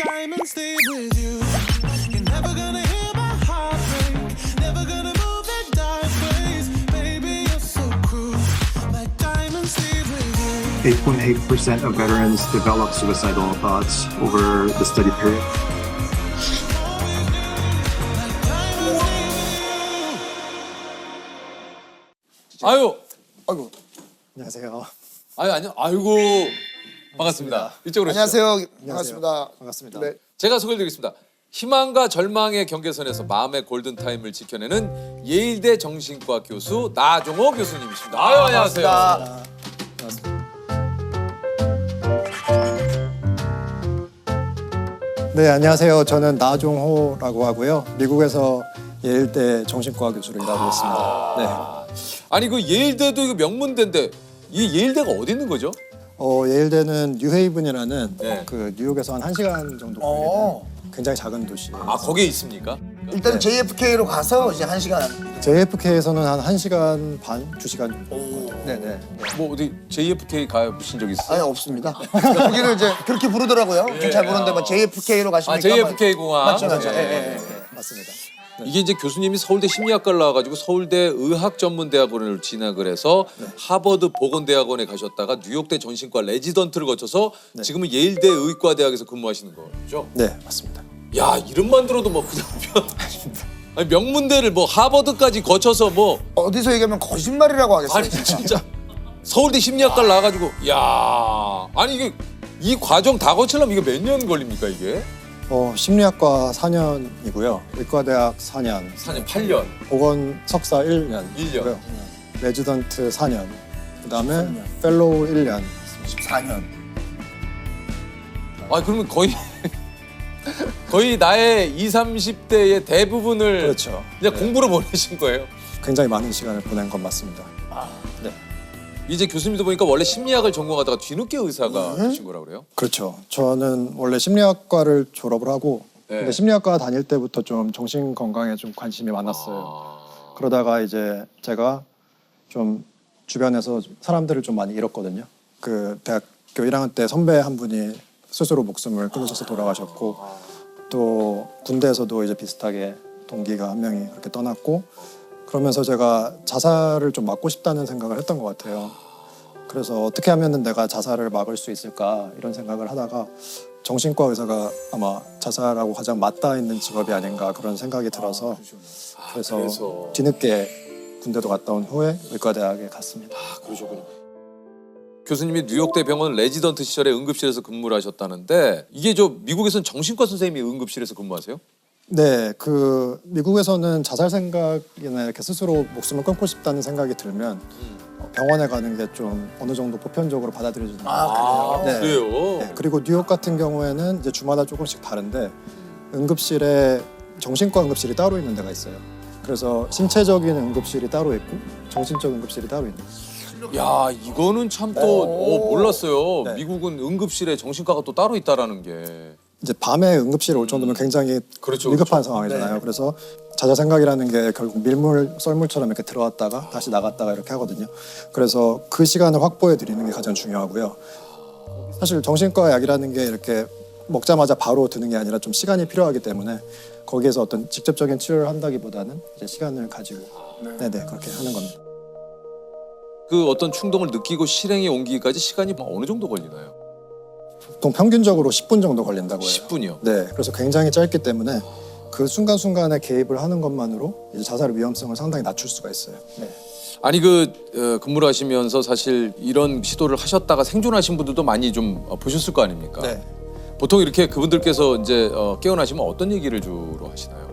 diamonds stay with you. You're never gonna hear my heart break. Never gonna move in dark ways. Baby, you're so cruel. My diamonds stay with you. 8.8% of veterans develop suicidal thoughts over the study period. 아유, 아이고. 안녕하세요. 아이고, 반갑습니다. 이쪽으로 오시죠. 안녕하세요. 반갑습니다. 반갑습니다. 네. 제가 소개해드리겠습니다. 희망과 절망의 경계선에서 마음의 골든타임을 지켜내는 예일대 정신과 교수 나종호 교수님이십니다. 아유, 안녕하세요. 반갑습니다. 네, 안녕하세요. 저는 나종호라고 하고요. 미국에서 예일대 정신과 교수로 일하고 있습니다. 네. 아니, 그 예일대도 이거 명문대인데 이 예일대가 어디 있는 거죠? 예일대는 뉴헤이븐이라는 네. 그 뉴욕에서 한 1시간 정도 걸리는 굉장히 작은 도시예요. 아, 거기에 있습니까? 일단 JFK로 가서 이제 1시간. JFK에서는 한 1시간 반, 2시간 정도. 네네. 뭐 어디 JFK 가보신 적 있어요? 아니 없습니다. 거기를 이제 그렇게 부르더라고요. 잘 모르는데 뭐 JFK로 가시니까. 아, JFK 공항. 맞죠, 맞죠. 네. 예, 예, 예. 맞습니다. 이게 이제 교수님이 서울대 심리학과를 나와가지고 서울대 의학전문대학원을 진학을 해서 하버드 보건대학원에 가셨다가 뉴욕대 정신과 레지던트를 거쳐서 지금은 예일대 의과대학에서 근무하시는 거죠? 네, 맞습니다. 야, 이름만 들어도 뭐 그냥 아니, 명문대를 뭐 하버드까지 거쳐서 뭐 어디서 얘기하면 거짓말이라고 하겠어요. 아니 진짜 서울대 심리학과를 나와가지고 야, 아니 이게 이 과정 다 거치려면 이게 몇 년 걸립니까 이게? 심리학과 4년이고요. 의과대학 4년, 4년, 8년. 보건 석사 1년, 1년. 레지던트 4년, 그다음에 펠로우 1년. 14년. 아, 그러면 거의 나의 20, 30대의 대부분을 그렇죠. 그냥 공부로 보내신 거예요? 굉장히 많은 시간을 보낸 건 맞습니다. 네. 이제 교수님도 보니까 원래 심리학을 전공하다가 뒤늦게 의사가 되신 거라고 그래요? 그렇죠. 저는 원래 심리학과를 졸업을 하고 네. 근데 심리학과 다닐 때부터 좀 정신 건강에 좀 관심이 많았어요. 그러다가 이제 제가 좀 주변에서 사람들을 좀 많이 잃었거든요. 그 대학교 1학년 때 선배 한 분이 스스로 목숨을 끊으셔서 돌아가셨고 또 군대에서도 이제 비슷하게 동기가 한 명이 그렇게 떠났고 그러면서 제가 자살을 좀 막고 싶다는 생각을 했던 것 같아요. 그래서 어떻게 하면은 내가 자살을 막을 수 있을까 이런 생각을 하다가 정신과 의사가 아마 자살하고 가장 맞닿아 있는 직업이 아닌가 그런 생각이 들어서 그래서 뒤늦게 군대도 갔다 온 후에 의과대학에 갔습니다. 그러셨군요. 교수님이 뉴욕대 병원 레지던트 시절에 응급실에서 근무를 하셨다는데 이게 저 미국에서는 정신과 선생님이 응급실에서 근무하세요? 네, 그 미국에서는 자살 생각이나 이렇게 스스로 목숨을 끊고 싶다는 생각이 들면 병원에 가는 게 좀 어느 정도 보편적으로 받아들여지는 아, 네. 그래요? 네, 그리고 뉴욕 같은 경우에는 이제 주마다 조금씩 다른데 응급실에 정신과 응급실이 따로 있는 데가 있어요. 그래서 신체적인 응급실이 따로 있고 정신적 응급실이 따로 있는 거예요. 야, 이거는 참 또 몰랐어요. 네. 미국은 응급실에 정신과가 또 따로 있다라는 게. 이제 밤에 응급실에 올 정도면 굉장히 그렇죠, 위급한 그렇죠. 상황이잖아요. 그래서 자살 생각이라는 게 결국 밀물, 썰물처럼 이렇게 들어왔다가 다시 나갔다가 이렇게 하거든요. 그래서 그 시간을 확보해 드리는 게 가장 중요하고요. 사실 정신과 약이라는 게 이렇게 먹자마자 바로 드는 게 아니라 좀 시간이 필요하기 때문에 거기에서 어떤 직접적인 치료를 한다기보다는 이제 시간을 가지고 네네 그렇게 하는 겁니다. 그 어떤 충동을 느끼고 실행에 옮기기까지 시간이 뭐 어느 정도 걸리나요? 보통 평균적으로 10분 정도 걸린다고 해요. 10분이요? 네, 그래서 굉장히 짧기 때문에 그 순간순간에 개입을 하는 것만으로 이제 자살의 위험성을 상당히 낮출 수가 있어요. 네. 아니 근무를 하시면서 사실 이런 시도를 하셨다가 생존하신 분들도 많이 좀 보셨을 거 아닙니까? 네. 보통 이렇게 그분들께서 이제 깨어나시면 어떤 얘기를 주로 하시나요?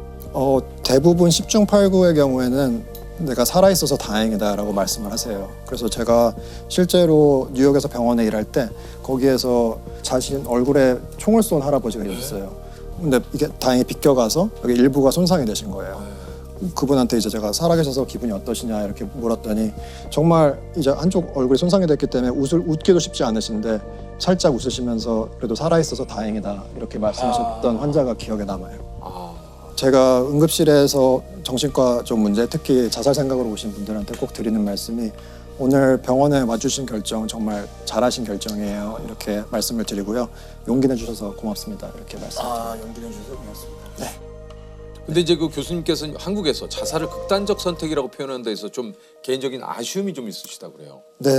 대부분 10중 8구의 경우에는 내가 살아있어서 다행이다라고 말씀을 하세요. 그래서 제가 실제로 뉴욕에서 병원에 일할 때 거기에서 자신 얼굴에 총을 쏜 할아버지가 있었어요. 근데 이게 다행히 비껴가서 여기 일부가 손상이 되신 거예요. 그분한테 이제 제가 살아계셔서 기분이 어떠시냐 이렇게 물었더니 정말 이제 한쪽 얼굴이 손상이 됐기 때문에 웃기도 쉽지 않으신데 살짝 웃으시면서 그래도 살아있어서 다행이다 이렇게 말씀하셨던 환자가 기억에 남아요. 제가 응급실에서 정신과 좀 문제, 특히 자살 생각으로 오신 분들한테 꼭 드리는 말씀이 오늘 병원에 와주신 결정 정말 잘하신 결정이에요. 이렇게 말씀을 드리고요. 용기 내주셔서 고맙습니다. 이렇게 말씀드립니다. 연기 내주셔서 고맙습니다. 근데 이제 그 교수님께서는 한국에서 자살을 극단적 선택이라고 표현하는 데서 좀 개인적인 아쉬움이 좀 있으시다 그래요. 네,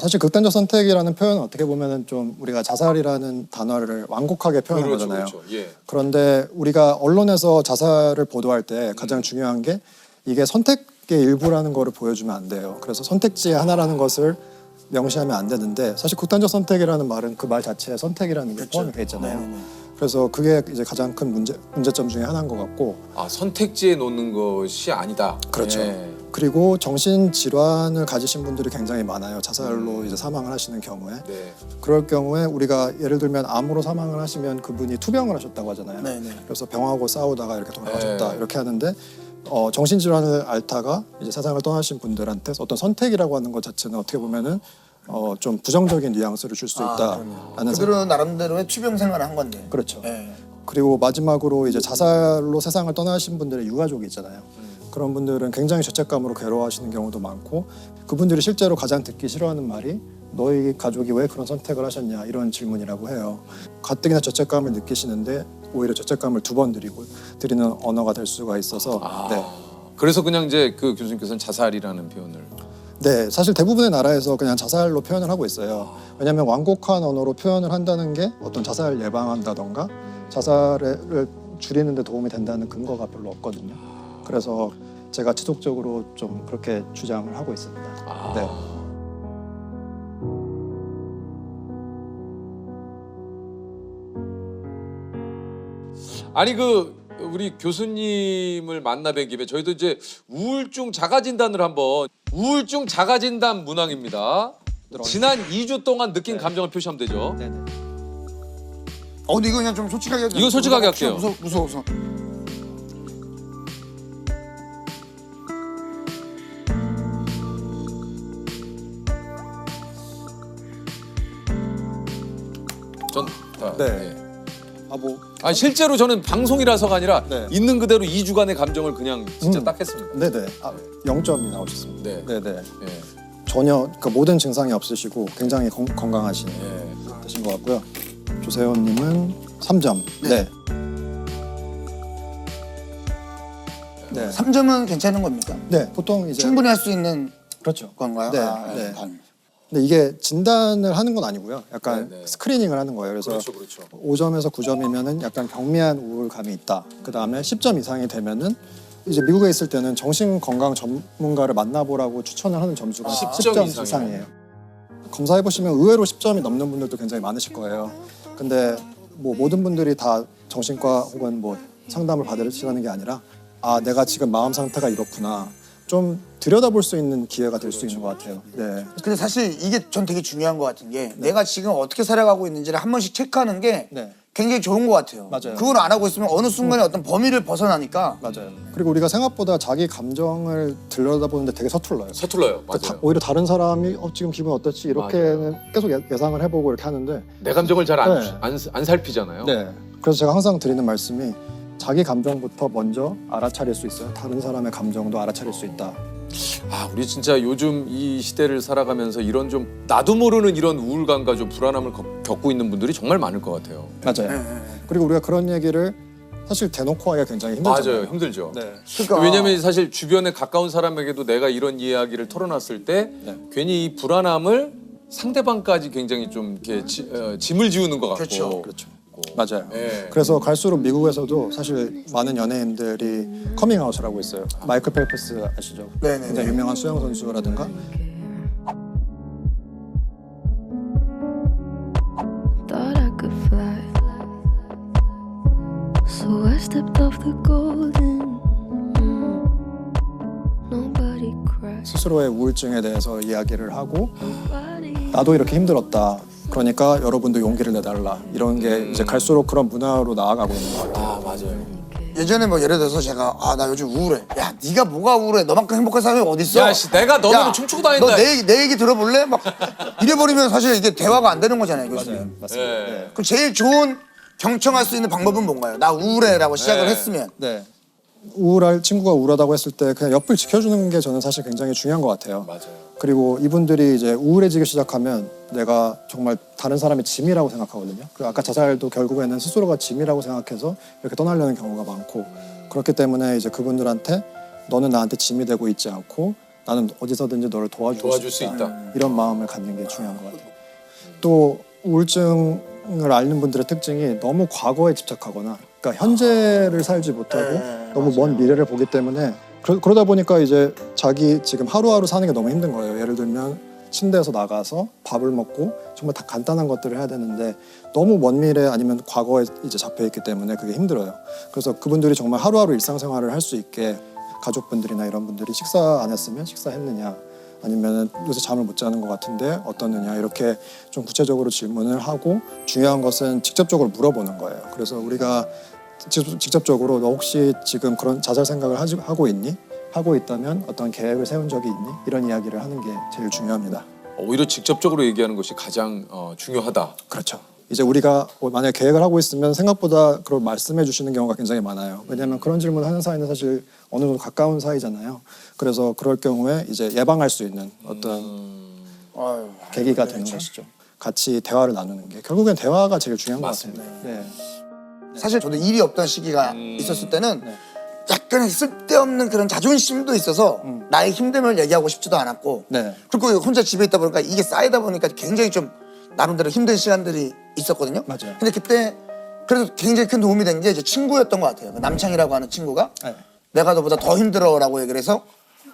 사실 극단적 선택이라는 표현은 어떻게 보면은 좀 우리가 자살이라는 단어를 완곡하게 표현한 그렇죠, 거잖아요. 그렇죠. 예. 그런데 우리가 언론에서 자살을 보도할 때 가장 중요한 게 이게 선택의 일부라는 거를 보여주면 안 돼요. 그래서 선택지의 하나라는 것을 명시하면 안 되는데 사실 극단적 선택이라는 말은 그 말 자체에 선택이라는 게 포함이 돼 있잖아요. 그래서 그게 이제 가장 큰 문제점 중에 하나인 것 같고. 아, 선택지에 놓는 것이 아니다. 그렇죠. 예. 그리고 정신 질환을 가지신 분들이 굉장히 많아요. 자살로 이제 사망을 하시는 경우에. 네. 그럴 경우에 우리가 예를 들면 암으로 사망을 하시면 그분이 투병을 하셨다고 하잖아요. 네네. 그래서 병하고 싸우다가 이렇게 돌아가셨다 네. 이렇게 하는데 정신 질환을 앓다가 이제 세상을 떠나신 분들한테 어떤 선택이라고 하는 것 자체는 어떻게 보면은 좀 부정적인 뉘앙스를 줄 수 있다라는 생각. 그들은 나름대로의 투병 생활을 한 건데. 그렇죠. 예. 그리고 마지막으로 이제 자살로 세상을 떠나신 분들의 유가족이 있잖아요. 그런 분들은 굉장히 죄책감으로 괴로워하시는 경우도 많고 그분들이 실제로 가장 듣기 싫어하는 말이 너희 가족이 왜 그런 선택을 하셨냐 이런 질문이라고 해요. 가뜩이나 죄책감을 느끼시는데 오히려 죄책감을 2번 드리는 언어가 될 수가 있어서 네. 그래서 그냥 이제 그 교수님께서는 자살이라는 표현을. 네, 사실 대부분의 나라에서 그냥 자살로 표현을 하고 있어요. 왜냐하면 완곡한 언어로 표현을 한다는 게 어떤 자살을 예방한다던가 자살을 줄이는 데 도움이 된다는 근거가 별로 없거든요. 그래서 제가 지속적으로 좀 그렇게 주장을 하고 있습니다. 네. 아니 우리 교수님을 만나 뵌 김에 저희도 이제 우울증 자가 진단을 한번 우울증 자가 진단 문항입니다. 지난 2주 동안 느낀 감정을 표시하면 되죠. 네네. 근데 이거 그냥 좀 솔직하게 해도 이건 솔직하게 할게요. 무서워서. 네. 뭐 아니 실제로 저는 방송이라서가 아니라 네. 있는 그대로 2주간의 감정을 그냥 진짜 딱 했습니다. 네네. 0점이 나오셨습니다. 네. 네네. 예. 전혀 그러니까 모든 증상이 없으시고 굉장히 건강하신 예. 되신 것 같고요. 조세호님은 3점. 네. 네. 3점은 괜찮은 겁니까? 네. 보통 이제 충분히 할 수 있는 그렇죠. 건가요? 네. 네. 근데 이게 진단을 하는 건 아니고요. 약간 네, 네. 스크리닝을 하는 거예요. 그래서 그렇죠, 그렇죠. 5점에서 9점이면은 약간 경미한 우울감이 있다. 그 다음에 10점 이상이 되면은 이제 미국에 있을 때는 정신 건강 전문가를 만나보라고 추천을 하는 점수가 10점 이상이에요. 검사해 보시면 의외로 10점이 넘는 분들도 굉장히 많으실 거예요. 근데 뭐 모든 분들이 다 정신과 혹은 뭐 상담을 받으시라는 게 아니라 아 내가 지금 마음 상태가 이렇구나. 좀 들여다볼 수 있는 기회가 될 수 있는 것 같아요. 네. 근데 사실 이게 전 되게 중요한 것 같은 게 내가 지금 어떻게 살아가고 있는지를 한 번씩 체크하는 게 네. 굉장히 좋은 것 같아요. 맞아요. 그걸 안 하고 있으면 어느 순간에 어떤 범위를 벗어나니까 맞아요. 그리고 우리가 생각보다 자기 감정을 들여다보는데 되게 서툴러요. 서툴러요. 그러니까 맞아요. 오히려 다른 사람이 지금 기분 어떻지 이렇게는 계속 예상을 해보고 이렇게 하는데 내 감정을 잘 안 네. 안 살피잖아요. 네. 그래서 제가 항상 드리는 말씀이 자기 감정부터 먼저 알아차릴 수 있어요. 다른 사람의 감정도 알아차릴 수 있다. 아, 우리 진짜 요즘 이 시대를 살아가면서 이런 좀 나도 모르는 이런 우울감과 좀 불안함을 겪고 있는 분들이 정말 많을 것 같아요. 맞아요. 그리고 우리가 그런 얘기를 사실 대놓고 하기가 굉장히 힘들잖아요. 맞아요, 힘들죠. 네. 그러니까 왜냐면 사실 주변에 가까운 사람에게도 내가 이런 이야기를 털어놨을 때 네. 괜히 이 불안함을 상대방까지 굉장히 좀 이렇게 짐을 지우는 것 같고. 그렇죠. 그렇죠. 맞아요. 네. 그래서 갈수록 미국에서도 사실 많은 연예인들이 커밍아웃을 하고 있어요. 마이클 펠프스 아시죠? 네네네. 굉장히 유명한 수영 선수라든가. Thought I could fly, so I stepped off the golden. Nobody cried. 스스로의 우울증에 대해서 이야기를 하고 Nobody. 나도 이렇게 힘들었다. 그러니까 여러분도 용기를 내달라. 이런 게 이제 갈수록 그런 문화로 나아가고 있는 것 같아요. 아, 맞아요. 예전에 뭐 예를 들어서 제가 나 요즘 우울해. 야 네가 뭐가 우울해? 너만큼 행복한 사람이 어디 있어? 야, 씨, 내가 너는 춤추고 다닌다. 너내 얘기 들어볼래? 막 이래버리면 사실 이게 대화가 안 되는 거잖아요, 교수님. 맞습니다. 네. 네. 그럼 제일 좋은 경청할 수 있는 방법은 뭔가요? 나 우울해라고 시작을 네. 했으면. 네. 친구가 우울하다고 했을 때 그냥 옆을 지켜주는 게 저는 사실 굉장히 중요한 것 같아요. 맞아요. 그리고 이분들이 이제 우울해지기 시작하면 내가 정말 다른 사람의 짐이라고 생각하거든요. 그리고 아까 자살도 결국에는 스스로가 짐이라고 생각해서 이렇게 떠나려는 경우가 많고, 그렇기 때문에 이제 그분들한테 너는 나한테 짐이 되고 있지 않고 나는 어디서든지 너를 도와줄 수 있다. 이런 마음을 갖는 게 중요한 것 같아요. 또 우울증을 앓는 분들의 특징이 너무 과거에 집착하거나, 그러니까 현재를 살지 못하고 너무 먼 미래를 보기 때문에 그러다 보니까 이제 자기 지금 하루하루 사는 게 너무 힘든 거예요. 예를 들면 침대에서 나가서 밥을 먹고 정말 다 간단한 것들을 해야 되는데 너무 먼 미래 아니면 과거에 이제 잡혀 있기 때문에 그게 힘들어요. 그래서 그분들이 정말 하루하루 일상생활을 할 수 있게 가족분들이나 이런 분들이 식사 안 했으면 식사했느냐, 아니면 요새 잠을 못 자는 것 같은데 어떻느냐, 이렇게 좀 구체적으로 질문을 하고, 중요한 것은 직접적으로 물어보는 거예요. 그래서 우리가 직접적으로 너 혹시 지금 그런 자살 생각을 하고 있니? 하고 있다면 어떤 계획을 세운 적이 있니? 이런 이야기를 하는 게 제일 중요합니다. 오히려 직접적으로 얘기하는 것이 가장 중요하다. 그렇죠. 이제 우리가 만약에 계획을 하고 있으면 생각보다 그걸 말씀해 주시는 경우가 굉장히 많아요. 왜냐하면 그런 질문을 하는 사이는 사실 어느 정도 가까운 사이잖아요. 그래서 그럴 경우에 이제 예방할 수 있는 어떤 계기가 되는 것이죠. 같이 대화를 나누는 게 결국엔 대화가 제일 중요한 것 같습니다. 네. 사실 저도 일이 없던 시기가 있었을 때는 약간 쓸데없는 그런 자존심도 있어서 나의 힘듦을 얘기하고 싶지도 않았고, 네. 그리고 혼자 집에 있다 보니까 이게 쌓이다 보니까 굉장히 좀 나름대로 힘든 시간들이 있었거든요. 맞아요. 근데 그때 그래도 굉장히 큰 도움이 된 게 이제 친구였던 것 같아요. 남창이라고 하는 친구가 네. 내가 너보다 더 힘들어라고 얘기를 해서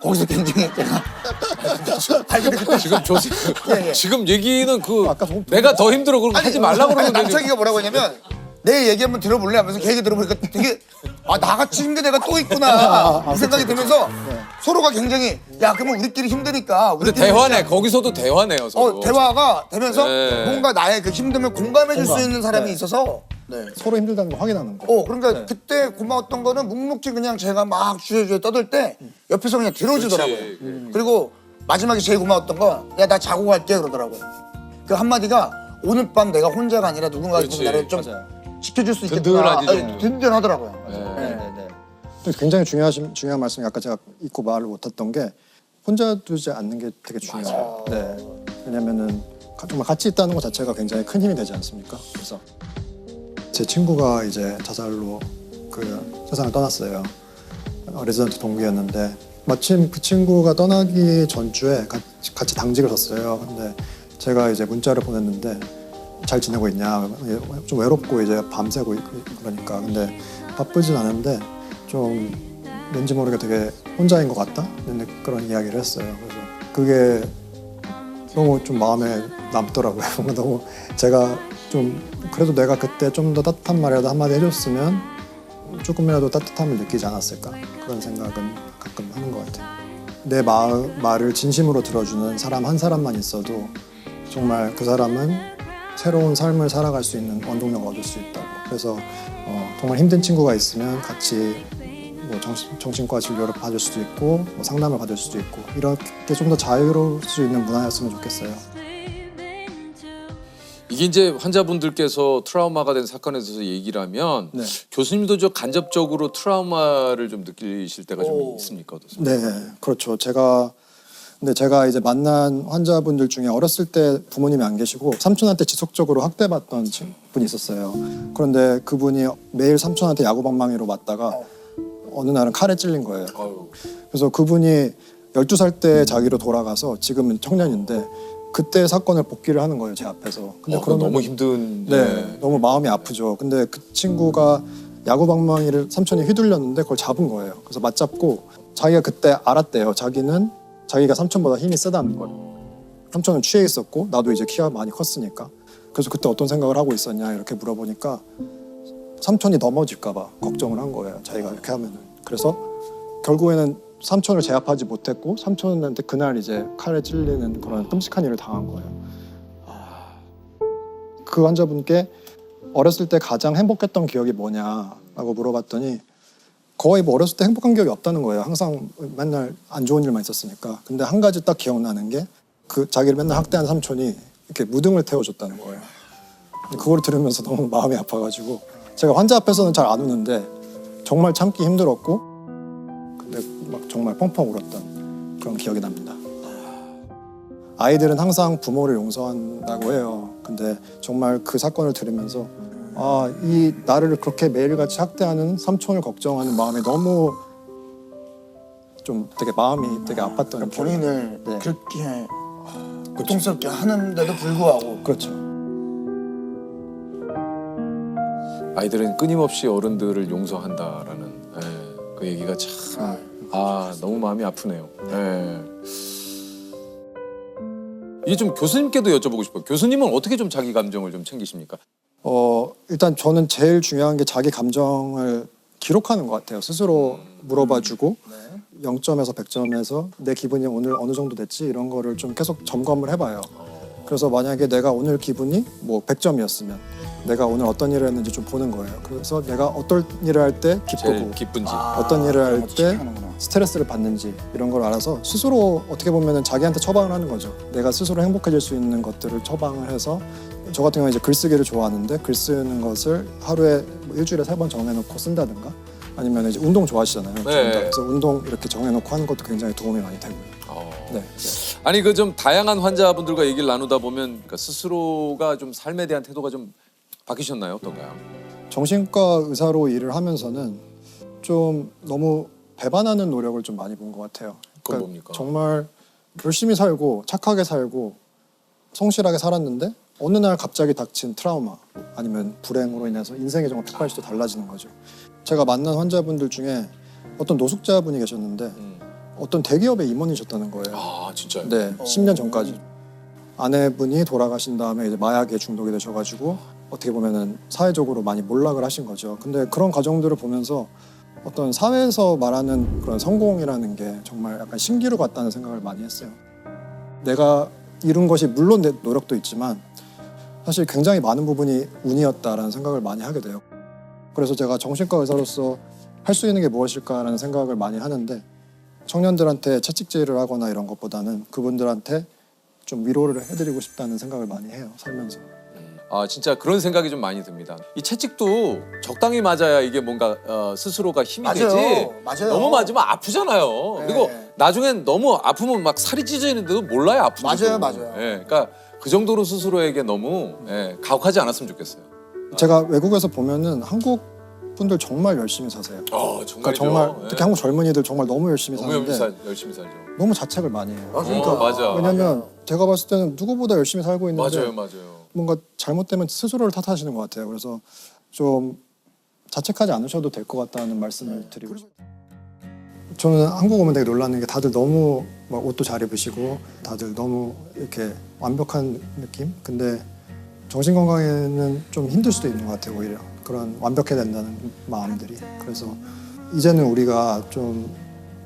거기서 굉장히 제가 아니 근데 그때 지금 예, 예. 지금 얘기는 아까 내가 더 힘들어 그런 거 하지 말라고 아니, 그러는데 남창이가 뭐라고 했냐면 내 얘기 한번 들어볼래 하면서 걔 얘기 들어보니까 되게 나같이 힘든 애가 또 있구나 이 생각이 들면서 서로가 굉장히 야 그러면 우리끼리 힘드니까 근데 우리끼리 대화네. 그냥 거기서도 대화네요. 서로. 대화가 되면서 네. 뭔가 나의 그 힘듦을 공감해 줄 수 공감. 있는 사람이 네. 있어서 서로 힘들다는 걸 확인하는 거. 그러니까 그때 고마웠던 거는 묵묵히 그냥 제가 막 주저주저 떠들 때 옆에서 그냥 들어주더라고요. 그렇지. 그리고 마지막에 제일 고마웠던 거 야 나 자고 갈게 그러더라고요. 그 한마디가 오늘 밤 내가 혼자가 아니라 누군가 그렇지. 나를 좀 맞아요. 지켜줄 수 있겠구나. 든든하지, 좀. 든든하더라고요. 네. 굉장히 중요한 말씀이 아까 제가 잊고 말을 못했던 게 혼자 두지 않는 게 되게 중요해요. 네. 왜냐면은 정말 같이 있다는 것 자체가 굉장히 큰 힘이 되지 않습니까? 그래서 제 친구가 이제 자살로 그 세상을 떠났어요. 레지던트 동기였는데 마침 그 친구가 떠나기 전주에 같이 당직을 섰어요. 근데 제가 이제 문자를 보냈는데 잘 지내고 있냐, 좀 외롭고 이제 밤새고 그러니까. 근데 바쁘진 않은데 좀 왠지 모르게 되게 혼자인 것 같다 그런 이야기를 했어요. 그래서 그게 너무 좀 마음에 남더라고요. 뭔가 너무 제가 좀 그래도 내가 그때 좀 더 따뜻한 말이라도 한마디 해줬으면 조금이라도 따뜻함을 느끼지 않았을까, 그런 생각은 가끔 하는 것 같아요. 내 말을 진심으로 들어주는 사람 한 사람만 있어도 정말 그 사람은 새로운 삶을 살아갈 수 있는 원동력을 얻을 수 있다고. 그래서 정말 힘든 친구가 있으면 같이 뭐 정신과 진료를 받을 수도 있고 뭐 상담을 받을 수도 있고, 이렇게 좀 더 자유로울 수 있는 문화였으면 좋겠어요. 이게 이제 환자분들께서 트라우마가 된 사건에 대해서 얘기를 하면 네. 교수님도 저 간접적으로 트라우마를 좀 느끼실 때가 좀 있습니까? 어떠세요? 네, 그렇죠. 근데 제가 이제 만난 환자분들 중에 어렸을 때 부모님이 안 계시고 삼촌한테 지속적으로 학대받던 분이 있었어요. 그런데 그분이 매일 삼촌한테 야구방망이로 맞다가 어느 날은 칼에 찔린 거예요. 아유. 그래서 그분이 12살 때 자기로 돌아가서 지금은 청년인데 그때 사건을 복기를 하는 거예요, 제 앞에서. 근데 그건 그러면 너무 힘든. 네, 너무 마음이 아프죠. 근데 그 친구가 야구방망이를 삼촌이 휘둘렸는데 그걸 잡은 거예요. 그래서 맞잡고 자기가 그때 알았대요. 자기가 삼촌보다 힘이 세다는 걸. 삼촌은 취해 있었고 나도 이제 키가 많이 컸으니까. 그래서 그때 어떤 생각을 하고 있었냐 이렇게 물어보니까 삼촌이 넘어질까 봐 걱정을 한 거예요. 자기가 이렇게 하면은. 그래서 결국에는 삼촌을 제압하지 못했고 삼촌한테 그날 이제 칼에 찔리는 그런 끔찍한 일을 당한 거예요. 그 환자분께 어렸을 때 가장 행복했던 기억이 뭐냐라고 물어봤더니 거의 뭐 어렸을 때 행복한 기억이 없다는 거예요. 항상 맨날 안 좋은 일만 있었으니까. 근데 한 가지 딱 기억나는 게 그 자기를 맨날 학대한 삼촌이 이렇게 무등을 태워줬다는 거예요. 그걸 들으면서 너무 마음이 아파가지고 제가 환자 앞에서는 잘 안 우는데 정말 참기 힘들었고 근데 막 정말 펑펑 울었던 그런 기억이 납니다. 아이들은 항상 부모를 용서한다고 해요. 근데 정말 그 사건을 들으면서 이 나를 그렇게 매일같이 학대하는 삼촌을 걱정하는 마음이 너무 좀 되게 마음이 되게 아팠던 그러니까 본인을 네. 그렇게 고통스럽게 하는데도 불구하고 그렇죠. 아이들은 끊임없이 어른들을 용서한다라는 그 얘기가 참 너무 마음이 아프네요. 이게 좀 교수님께도 여쭤보고 싶어요. 교수님은 어떻게 좀 자기 감정을 좀 챙기십니까? 일단 저는 제일 중요한 게 자기 감정을 기록하는 것 같아요. 스스로 물어봐주고 0점에서 100점에서 내 기분이 오늘 어느 정도 됐지 이런 거를 좀 계속 점검을 해봐요. 그래서 만약에 내가 오늘 기분이 뭐 100점이었으면 내가 오늘 어떤 일을 했는지 좀 보는 거예요. 그래서 내가 어떤 일을 할 때 제일 기쁘고 기쁜지. 어떤 일을 할 때 체크하는구나. 스트레스를 받는지 이런 걸 알아서 스스로 어떻게 보면 자기한테 처방을 하는 거죠. 내가 스스로 행복해질 수 있는 것들을 처방을 해서 저 같은 경우는 이제 글쓰기를 좋아하는데 글 쓰는 것을 하루에 뭐 일주일에 3번 정해놓고 쓴다든가 아니면 이제 운동 좋아하시잖아요. 네. 그래서 운동 이렇게 정해놓고 하는 것도 굉장히 도움이 많이 되고요. 네. 아니 그 좀 다양한 환자분들과 얘기를 나누다 보면 그러니까 스스로가 좀 삶에 대한 태도가 좀 바뀌셨나요? 어떤가요? 정신과 의사로 일을 하면서는 좀 너무 배반하는 노력을 좀 많이 본 것 같아요. 그건 뭡니까? 정말 열심히 살고 착하게 살고 성실하게 살았는데 어느 날 갑자기 닥친 트라우마 아니면 불행으로 인해서 인생이 정말 180도 달라지는 거죠. 제가 만난 환자분들 중에 어떤 노숙자분이 계셨는데 어떤 대기업의 임원이셨다는 거예요. 아 진짜요? 네, 10년 전까지. 아내분이 돌아가신 다음에 이제 마약에 중독이 되셔가지고 어떻게 보면은 사회적으로 많이 몰락을 하신 거죠. 근데 그런 과정들을 보면서 어떤 사회에서 말하는 그런 성공이라는 게 정말 약간 신기루 같다는 생각을 많이 했어요. 내가 이룬 것이 물론 내 노력도 있지만 사실 굉장히 많은 부분이 운이었다라는 생각을 많이 하게 돼요. 그래서 제가 정신과 의사로서 할 수 있는 게 무엇일까라는 생각을 많이 하는데 청년들한테 채찍질을 하거나 이런 것보다는 그분들한테 좀 위로를 해드리고 싶다는 생각을 많이 해요, 살면서. 아 진짜 그런 생각이 좀 많이 듭니다. 이 채찍도 적당히 맞아야 이게 뭔가 스스로가 힘이 맞아요. 되지. 맞아요. 너무 맞으면 아프잖아요. 네. 그리고 나중엔 너무 아프면 막 살이 찢어지는데도 몰라요 아픈지. 맞아요. 그러니까 그 정도로 스스로에게 너무 가혹하지 않았으면 좋겠어요. 제가 외국에서 보면은 한국 분들 정말 열심히 사세요. 정말이죠. 그러니까 정말 특히 한국 젊은이들 정말 너무 열심히 너무 사는데 열심히 살죠. 너무 자책을 많이 해요. 맞아. 왜냐면 제가 봤을 때는 누구보다 열심히 살고 있는데 맞아요. 뭔가 잘못되면 스스로를 탓하시는 것 같아요. 그래서 좀 자책하지 않으셔도 될 것 같다는 말씀을 드리고 싶어요. 저는 한국 오면 되게 놀라는 게 다들 너무 막 옷도 잘 입으시고 다들 너무 이렇게 완벽한 느낌? 근데 정신건강에는 좀 힘들 수도 있는 것 같아요. 오히려 그런 완벽해야 된다는 마음들이. 그래서 이제는 우리가 좀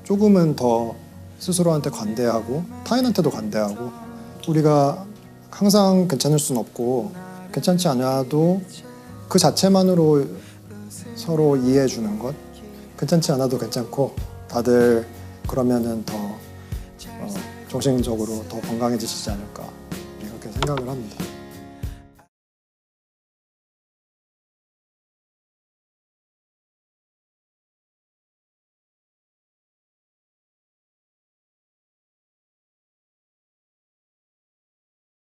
조금은 더 스스로한테 관대하고 타인한테도 관대하고 우리가 항상 괜찮을 수는 없고 괜찮지 않아도 그 자체만으로 서로 이해해 주는 것 괜찮지 않아도 괜찮고 다들 그러면은 더 정신적으로 더 건강해지시지 않을까 그렇게 생각을 합니다.